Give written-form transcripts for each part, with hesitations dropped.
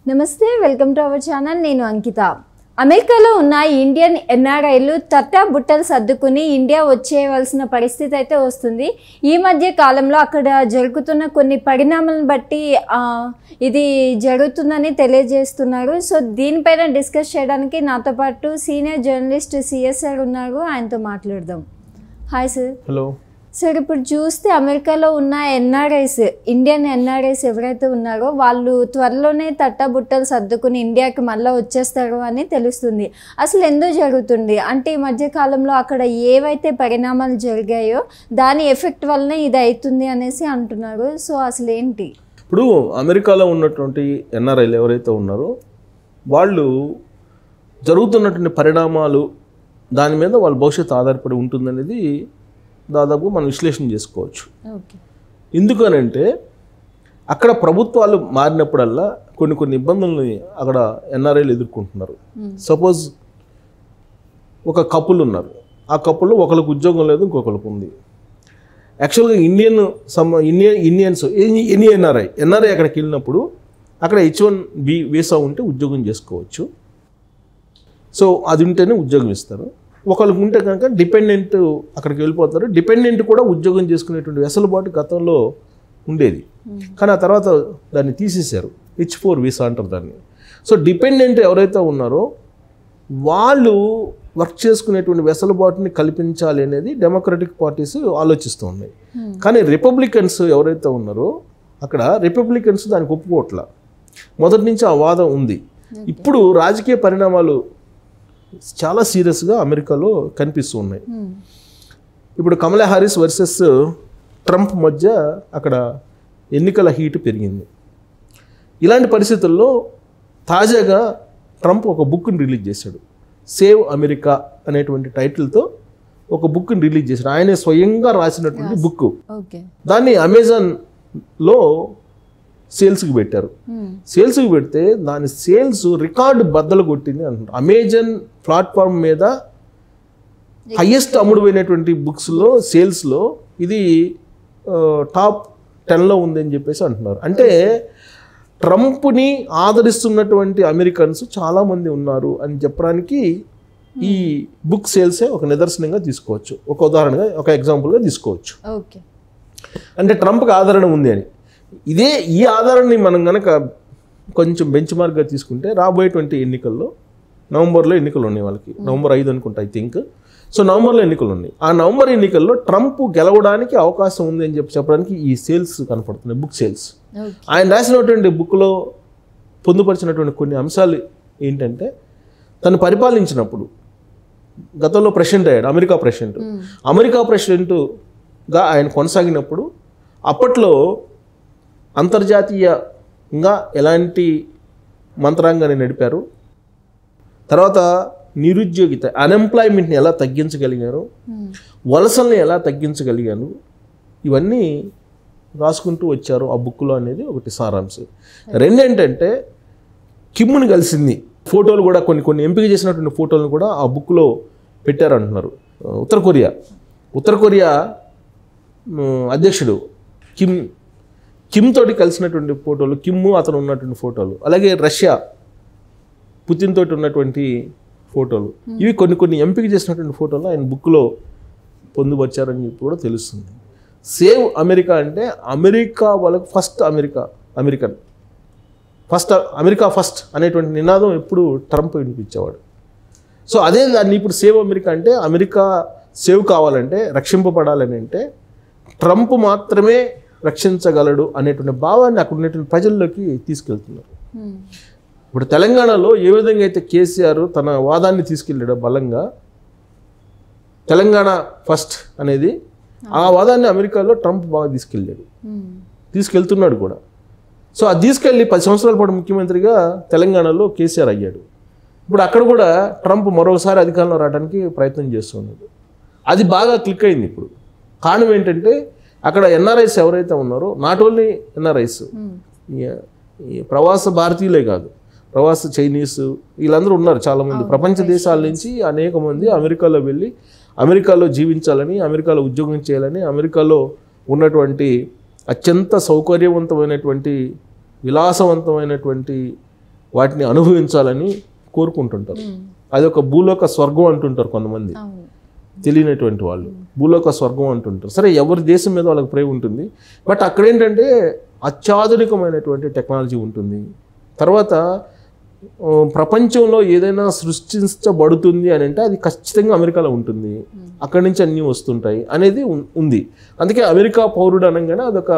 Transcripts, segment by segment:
నమస్తే, welcome to our channel. నేను అంకిత. అమెరికాలో ఉన్న ఇండియన్ ఎన్ఆర్ఐలు తట్టా బుట్టలు సర్దుకుని ఇండియా వచ్చేయవలసిన పరిస్థితి అయితే వస్తుంది. ఈ మధ్య కాలంలో అక్కడ జరుగుతున్న కొన్ని పరిణామాలను బట్టి ఇది జరుగుతుందని తెలియజేస్తున్నారు. సో దీనిపైన డిస్కస్ చేయడానికి నాతో పాటు సీనియర్ జర్నలిస్ట్ సిఎస్ఆర్ ఉన్నారు. ఆయనతో మాట్లాడదాం. Hi sir. హలో సార్, ఇప్పుడు చూస్తే అమెరికాలో ఉన్న ఎన్ఆర్ఐస్, ఇండియన్ ఎన్ఆర్ఐస్ ఎవరైతే ఉన్నారో వాళ్ళు త్వరలోనే తట్టబుట్టలు సర్దుకుని ఇండియాకి మళ్ళీ వచ్చేస్తారు అని తెలుస్తుంది. అసలు ఎందుకు జరుగుతుంది అంటే ఈ మధ్య కాలంలో అక్కడ ఏవైతే పరిణామాలు జరిగాయో దాని ఎఫెక్ట్ వల్లనే ఇది అవుతుంది అనేసి అంటున్నారు. సో అసలు ఏంటి? ఇప్పుడు అమెరికాలో ఉన్నటువంటి ఎన్ఆర్ఐలు ఎవరైతే ఉన్నారో వాళ్ళు జరుగుతున్నటువంటి పరిణామాలు దాని మీద వాళ్ళ భవిష్యత్తు ఆధారపడి ఉంటుందనేది దాదాపు మనం విశ్లేషణ చేసుకోవచ్చు. ఎందుకనంటే అక్కడ ప్రభుత్వాలు మారినప్పుడల్లా కొన్ని ఇబ్బందుల్ని అక్కడ ఎన్ఆర్ఐలు ఎదుర్కొంటున్నారు. సపోజ్ ఒక కపుల్ ఉన్నారు, ఆ కపుల్లో ఒకరికి ఉద్యోగం లేదు, ఇంకొకరికి ఉంది. యాక్చువల్గా ఇండియన్స్ ఎనీ ఎన్ఆర్ఐ అక్కడికి వెళ్ళినప్పుడు అక్కడ H1B వీసా ఉంటే ఉద్యోగం చేసుకోవచ్చు. సో అది ఉంటేనే ఉద్యోగం ఇస్తారు. ఒకరికి ఉంటే కనుక డిపెండెంట్ అక్కడికి వెళ్ళిపోతారు. డిపెండెంట్ కూడా ఉద్యోగం చేసుకునేటువంటి వెసులుబాటు గతంలో ఉండేది, కానీ ఆ తర్వాత దాన్ని తీసేశారు. H4 వీసా అంటారు దాన్ని. సో డిపెండెంట్ ఎవరైతే ఉన్నారో వాళ్ళు వర్క్ చేసుకునేటువంటి వెసులుబాటుని కల్పించాలి అనేది డెమోక్రటిక్ పార్టీస్ ఆలోచిస్తూ ఉన్నాయి. కానీ రిపబ్లికన్స్ ఎవరైతే ఉన్నారో అక్కడ రిపబ్లికన్స్ దానికి ఒప్పుకోవట్లా. మొదటి నుంచి ఆ వాదం ఉంది. ఇప్పుడు రాజకీయ పరిణామాలు చాలా సీరియస్గా అమెరికాలో కనిపిస్తూ ఉన్నాయి. ఇప్పుడు కమలా హారిస్ వర్సెస్ ట్రంప్ మధ్య అక్కడ ఎన్నికల హీట్ పెరిగింది. ఇలాంటి పరిస్థితుల్లో తాజాగా ట్రంప్ ఒక బుక్ని రిలీజ్ చేశాడు. సేవ్ అమెరికా అనేటువంటి టైటిల్తో ఒక బుక్ని రిలీజ్ చేశాడు. ఆయనే స్వయంగా రాసినటువంటి బుక్. దాన్ని అమెజాన్లో సేల్స్కి పెట్టారు. సేల్స్కి పెడితే దాని సేల్స్ రికార్డు బద్దలు కొట్టింది అంటున్నారు. అమెజాన్ ప్లాట్ఫామ్ మీద హయ్యెస్ట్ అమ్ముడుపోయినటువంటి బుక్స్లో సేల్స్లో ఇది టాప్ 10లో ఉందని చెప్పేసి అంటున్నారు. అంటే ట్రంప్ని ఆదరిస్తున్నటువంటి అమెరికన్స్ చాలామంది ఉన్నారు అని చెప్పడానికి ఈ బుక్ సేల్సే ఒక నిదర్శనంగా తీసుకోవచ్చు, ఒక ఉదాహరణగా, ఒక ఎగ్జాంపుల్గా తీసుకోవచ్చు. అంటే ట్రంప్కి ఆదరణ ఉంది అని. ఈ ఆధారాన్ని మనం కనుక కొంచెం బెంచ్ మార్క్గా తీసుకుంటే రాబోయేటువంటి ఎన్నికల్లో నవంబర్లో ఎన్నికలు ఉన్నాయి వాళ్ళకి. నవంబర్ 5 అనుకుంటా, ఐ థింక్. సో నవంబర్లో ఎన్నికలు ఉన్నాయి. ఆ నవంబర్ ఎన్నికల్లో ట్రంప్ గెలవడానికి అవకాశం ఉంది అని చెప్పడానికి ఈ సేల్స్ కనపడుతున్నాయి, బుక్ సేల్స్. ఆయన రాసినటువంటి బుక్లో పొందుపరిచినటువంటి కొన్ని అంశాలు ఏంటంటే, తను పరిపాలించినప్పుడు గతంలో ప్రెసిడెంట్ అయ్యాడు, అమెరికా ప్రెసిడెంట్గా ఆయన కొనసాగినప్పుడు అప్పట్లో అంతర్జాతీయంగా ఎలాంటి మంత్రాంగాన్ని నడిపారు, తర్వాత నిరుద్యోగిత అన్ఎంప్లాయ్మెంట్ని ఎలా తగ్గించగలిగారు, వలసల్ని ఎలా తగ్గించగలిగాను, ఇవన్నీ రాసుకుంటూ వచ్చారు ఆ బుక్లో అనేది ఒకటి సారాంశం. రెండేంటంటే కిమ్ని కలిసింది. ఫోటోలు కూడా కొన్ని ఎంపిక చేసినటువంటి ఫోటోలను కూడా ఆ బుక్లో పెట్టారంటున్నారు. ఉత్తర కొరియా అధ్యక్షుడు కిమ్ తోటి కలిసినటువంటి ఫోటోలు, అతను ఉన్నటువంటి ఫోటోలు, అలాగే రష్యా పుతిన్ తోటి ఉన్నటువంటి ఫోటోలు, ఇవి కొన్ని ఎంపిక చేసినటువంటి ఫోటోలు ఆయన బుక్లో పొందుపరిచారని చెప్పి కూడా తెలుస్తుంది. సేవ్ అమెరికా అంటే అమెరికా వాళ్ళకు ఫస్ట్, అమెరికా ఫస్ట్ అనేటువంటి నినాదం ఎప్పుడు ట్రంప్ వినిపించేవాడు. సో అదే దాన్ని ఇప్పుడు సేవ్ అమెరికా అంటే అమెరికా సేవ్ కావాలంటే, రక్షింపబడాలని అంటే ట్రంప్ మాత్రమే రక్షించగలడు అనేటువంటి భావాన్ని అక్కడ ఉన్నటువంటి ప్రజల్లోకి తీసుకెళ్తున్నారు. ఇప్పుడు తెలంగాణలో ఏ విధంగా అయితే కేసీఆర్ తన వాదాన్ని తీసుకెళ్ళాడో బలంగా, తెలంగాణ ఫస్ట్ అనేది, ఆ వాదాన్ని అమెరికాలో ట్రంప్ బాగా తీసుకెళ్తున్నాడు కూడా. సో అది తీసుకెళ్ళి 10 సంవత్సరాల పాటు ముఖ్యమంత్రిగా తెలంగాణలో కేసీఆర్ అయ్యాడు. ఇప్పుడు అక్కడ కూడా ట్రంప్ మరోసారి అధికారంలో రావడానికి ప్రయత్నం చేస్తున్నాడు. అది బాగా క్లిక్ అయింది. ఇప్పుడు కారణం ఏంటంటే అక్కడ ఎన్ఆర్ఐస్ ఎవరైతే ఉన్నారో, నాట్ ఓన్లీ ఎన్ఆర్ఐస్, ప్రవాస భారతీయులే కాదు, ప్రవాస చైనీస్, వీళ్ళందరూ ఉన్నారు చాలామంది. ప్రపంచ దేశాల నుంచి అనేక మంది అమెరికాలో వెళ్ళి అమెరికాలో జీవించాలని, అమెరికాలో ఉద్యోగం చేయాలని, అమెరికాలో ఉన్నటువంటి అత్యంత సౌకర్యవంతమైనటువంటి విలాసవంతమైనటువంటి వాటిని అనుభవించాలని కోరుకుంటుంటారు. అది ఒక భూలోక స్వర్గం అంటుంటారు కొంతమంది, తెలియనటువంటి వాళ్ళు భూలోక స్వర్గం అంటుంటారు. సరే, ఎవరి దేశం మీద వాళ్ళకి ప్రేమ ఉంటుంది, బట్ అక్కడ ఏంటంటే అత్యాధునికమైనటువంటి టెక్నాలజీ ఉంటుంది. తర్వాత ప్రపంచంలో ఏదైనా సృష్టించబడుతుంది అని అంటే అది ఖచ్చితంగా అమెరికాలో ఉంటుంది, అక్కడి నుంచి అన్నీ వస్తుంటాయి అనేది ఉంది. అందుకే అమెరికా పౌరుడు అనగానే అదొక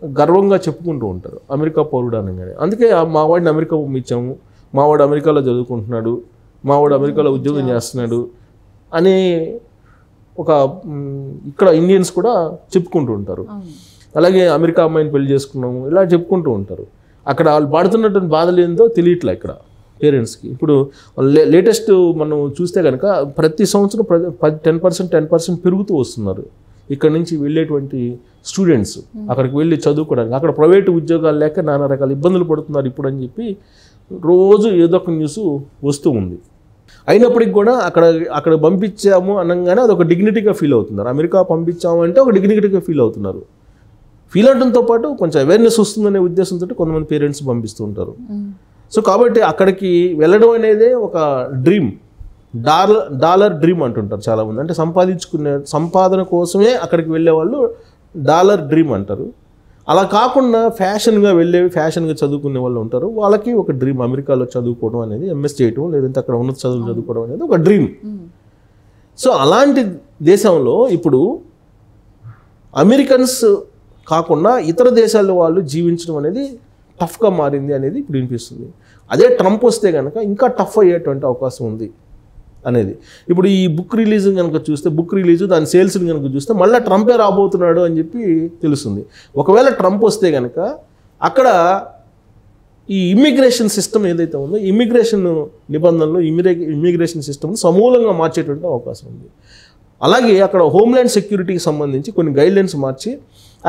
గర్వంగా చెప్పుకుంటూ ఉంటారు, అమెరికా పౌరుడు అనగానే. అందుకే మా వాడిని అమెరికా పంపించాము, మా వాడు అమెరికాలో చదువుకుంటున్నాడు, మా వాడు అమెరికాలో ఉద్యోగం చేస్తున్నాడు అని ఒక ఇక్కడ ఇండియన్స్ కూడా చెప్పుకుంటూ ఉంటారు. అలాగే అమెరికా అమ్మాయిని పెళ్లి చేసుకున్నాము ఇలా చెప్పుకుంటూ ఉంటారు. అక్కడ వాళ్ళు పడుతున్నటువంటి బాధలు ఏందో తెలియట్లే ఇక్కడ పేరెంట్స్కి. ఇప్పుడు లేటెస్ట్ మనం చూస్తే కనుక ప్రతి సంవత్సరం 10% పెరుగుతూ వస్తున్నారు ఇక్కడ నుంచి వెళ్ళేటువంటి స్టూడెంట్స్, అక్కడికి వెళ్ళి చదువుకోవడానికి. అక్కడ ప్రైవేటు ఉద్యోగాలు లేక నానా రకాల ఇబ్బందులు పడుతున్నారు ఇప్పుడు అని చెప్పి రోజు ఏదో ఒక న్యూస్ వస్తూ ఉంది. అయినప్పటికి కూడా అక్కడ పంపించాము అనగానే అదొక డిగ్నిటీగా ఫీల్ అవుతున్నారు. అమెరికా పంపించాము అంటే ఒక డిగ్నిటీగా ఫీల్ అవుతున్నారు. ఫీల్ అవడంతో పాటు కొంచెం అవేర్నెస్ వస్తుందనే ఉద్దేశంతో కొంతమంది పేరెంట్స్ పంపిస్తూ ఉంటారు. సో కాబట్టి అక్కడికి వెళ్ళడం అనేది ఒక డ్రీమ్, డాలర్ డ్రీమ్ అంటుంటారు చాలామంది. అంటే సంపాదన కోసమే అక్కడికి వెళ్ళే వాళ్ళు డాలర్ డ్రీమ్ అంటారు. అలా కాకుండా ఫ్యాషన్గా ఫ్యాషన్గా చదువుకునే వాళ్ళు ఉంటారు, వాళ్ళకి ఒక డ్రీమ్ అమెరికాలో చదువుకోవడం అనేది, ఎంఎస్ చేయడం లేదంటే అక్కడ ఉన్నత చదువులు చదువుకోవడం అనేది ఒక డ్రీమ్. సో అలాంటి దేశంలో ఇప్పుడు అమెరికన్స్ కాకుండా ఇతర దేశాల వాళ్ళు జీవించడం అనేది టఫ్గా మారింది అనేది ఇప్పుడు వినిపిస్తుంది. అదే ట్రంప్ వస్తే కనుక ఇంకా టఫ్ అయ్యేటువంటి అవకాశం ఉంది అనేది. ఇప్పుడు ఈ బుక్ రిలీజ్ కనుక చూస్తే, బుక్ రిలీజు దాని సేల్స్ని కనుక చూస్తే మళ్ళీ ట్రంపే రాబోతున్నాడు అని చెప్పి తెలుస్తుంది. ఒకవేళ ట్రంప్ వస్తే కనుక అక్కడ ఈ ఇమ్మిగ్రేషన్ సిస్టమ్ ఏదైతే ఉందో, ఇమ్మిగ్రేషన్ నిబంధనలు, ఇమ్మిగ్రేషన్ సిస్టమ్ని సమూలంగా మార్చేటువంటి అవకాశం ఉంది. అలాగే అక్కడ హోమ్ల్యాండ్ సెక్యూరిటీకి సంబంధించి కొన్ని గైడ్లైన్స్ మార్చి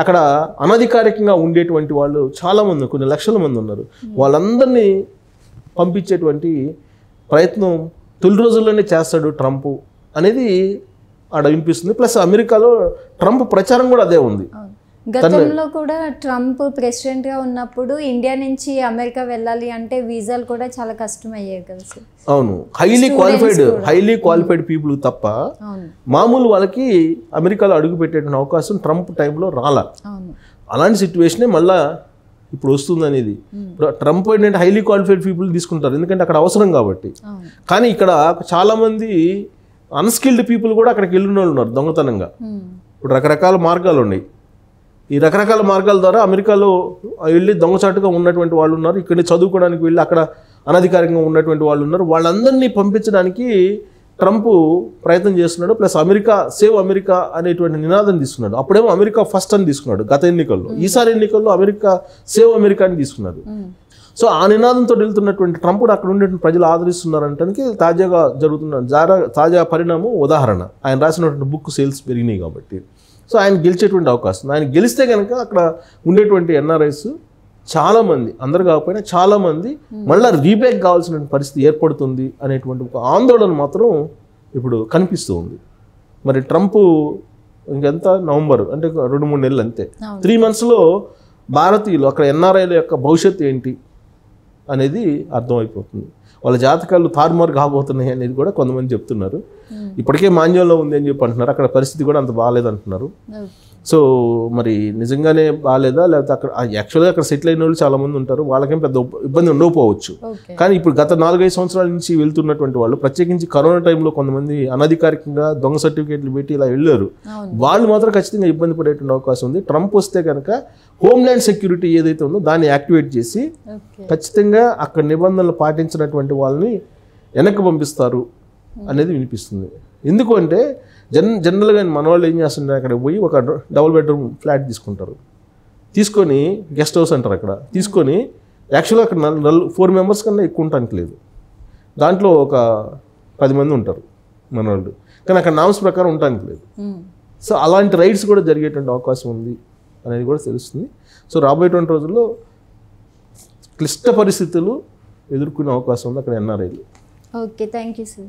అక్కడ అనధికారికంగా ఉండేటువంటి వాళ్ళు చాలామంది, కొన్ని లక్షల మంది ఉన్నారు, వాళ్ళందరినీ పంపించేటువంటి ప్రయత్నం తొలి రోజుల్లోనే చేస్తాడు ట్రంప్ అనేది ఆడ వినిపిస్తుంది. ప్లస్ అమెరికాలో ట్రంప్ ప్రచారం కూడా అదే ఉంది. గతంలో కూడా ట్రంప్ ప్రెసిడెంట్గా ఉన్నప్పుడు ఇండియా నుంచి అమెరికా వెళ్ళాలి అంటే వీసాలు కూడా చాలా కష్టం అయ్యాయి కదా సార్. అవును, హైలీ క్వాలిఫైడ్ పీపుల్ తప్ప మామూలు వాళ్ళకి అమెరికాలో అడుగు పెట్టేటువంటి అవకాశం ట్రంప్ టైంలో రాలా. అలాంటి సిచ్యువేషనే మళ్ళా ఇప్పుడు వస్తుంది అనేది. ట్రంప్ ఏంటంటే హైలీ క్వాలిఫైడ్ పీపుల్ తీసుకుంటారు, ఎందుకంటే అక్కడ అవసరం కాబట్టి. కానీ ఇక్కడ చాలామంది అన్స్కిల్డ్ పీపుల్ కూడా అక్కడికి వెళ్ళిన వాళ్ళు ఉన్నారు దొంగతనంగా. ఇప్పుడు రకరకాల మార్గాలు ఉన్నాయి. ఈ రకరకాల మార్గాల ద్వారా అమెరికాలో వెళ్ళి దొంగచాటుగా ఉన్నటువంటి వాళ్ళు ఉన్నారు, ఇక్కడిని చదువుకోవడానికి వెళ్ళి అక్కడ అనధికారికంగా ఉన్నటువంటి వాళ్ళు ఉన్నారు. వాళ్ళందరినీ పంపించడానికి ట్రంప్ ప్రయత్నం చేస్తున్నాడు. ప్లస్ అమెరికా సేవ్ అమెరికా అనేటువంటి నినాదం తీసుకున్నాడు. అప్పుడేమో అమెరికా ఫస్ట్ అని తీసుకున్నాడు గత ఎన్నికల్లో, ఈసారి ఎన్నికల్లో అమెరికా సేవ్ అమెరికా అని తీసుకున్నారు. సో ఆ నినాదంతో వెళ్తున్నటువంటి ట్రంప్ అక్కడ ఉండేటువంటి ప్రజలు ఆదరిస్తున్నారంటానికి తాజాగా జరుగుతున్న తాజా పరిణామం ఉదాహరణ. ఆయన రాసినటువంటి బుక్ సేల్స్ పెరిగినాయి కాబట్టి. సో ఆయన గెలిచేటువంటి అవకాశం, ఆయన గెలిస్తే కనుక అక్కడ ఉండేటువంటి ఎన్ఆర్ఐస్ చాలామంది, అందరు కాకపోయినా చాలామంది మళ్ళీ రీబ్యాక్ కావాల్సిన పరిస్థితి ఏర్పడుతుంది అనేటువంటి ఒక ఆందోళన మాత్రం ఇప్పుడు కనిపిస్తూ ఉంది. మరి ట్రంప్ ఇంకెంత, నవంబర్ అంటే 2-3 నెలలు అంతే, 3 monthsలో భారతీయులు అక్కడ ఎన్ఆర్ఐల యొక్క భవిష్యత్తు ఏంటి అనేది అర్థమైపోతుంది. వాళ్ళ జాతకాలు తారుమారు కాబోతున్నాయి అనేది కూడా కొంతమంది చెప్తున్నారు. ఇప్పటికే మాన్యంలో ఉంది అని చెప్పి అంటున్నారు, అక్కడ పరిస్థితి కూడా అంత బాగాలేదంటున్నారు. సో మరి నిజంగానే బాగాలేదా, లేకపోతే అక్కడ యాక్చువల్గా అక్కడ సెటిల్ అయిన వాళ్ళు చాలామంది ఉంటారు, వాళ్ళకేం పెద్ద ఇబ్బంది ఉండకపోవచ్చు. కానీ ఇప్పుడు గత 4-5 సంవత్సరాల నుంచి వెళ్తున్నటువంటి వాళ్ళు, ప్రత్యేకించి కరోనా టైంలో కొంతమంది అనధికారికంగా దొంగ సర్టిఫికేట్లు పెట్టి ఇలా వెళ్ళారు, వాళ్ళు మాత్రం ఖచ్చితంగా ఇబ్బంది పడేటువంటి అవకాశం ఉంది. ట్రంప్ వస్తే కనుక హోమ్ల్యాండ్ సెక్యూరిటీ ఏదైతే ఉందో దాన్ని యాక్టివేట్ చేసి ఖచ్చితంగా అక్కడ నిబంధనలు పాటించినటువంటి వాళ్ళని వెనక్కి పంపిస్తారు అనేది వినిపిస్తుంది. ఎందుకు అంటే జనరల్గా మన వాళ్ళు ఏం చేస్తుంటారు, అక్కడ పోయి ఒక డబుల్ బెడ్రూమ్ ఫ్లాట్ తీసుకొని గెస్ట్ హౌస్ అంటారు, అక్కడ తీసుకొని యాక్చువల్గా అక్కడ 4 members కన్నా ఎక్కువ ఉండటానికి లేదు, దాంట్లో ఒక 10 మంది ఉంటారు మన వాళ్ళు, కానీ అక్కడ నామ్స్ ప్రకారం ఉండటానికి లేదు. సో అలాంటి రైడ్స్ కూడా జరిగేటువంటి అవకాశం ఉంది అనేది కూడా తెలుస్తుంది. సో రాబోయేటువంటి రోజుల్లో క్లిష్ట పరిస్థితులు ఎదుర్కొనే అవకాశం ఉంది అక్కడ ఎన్ఆర్ఐలు. Okay, thank you sir.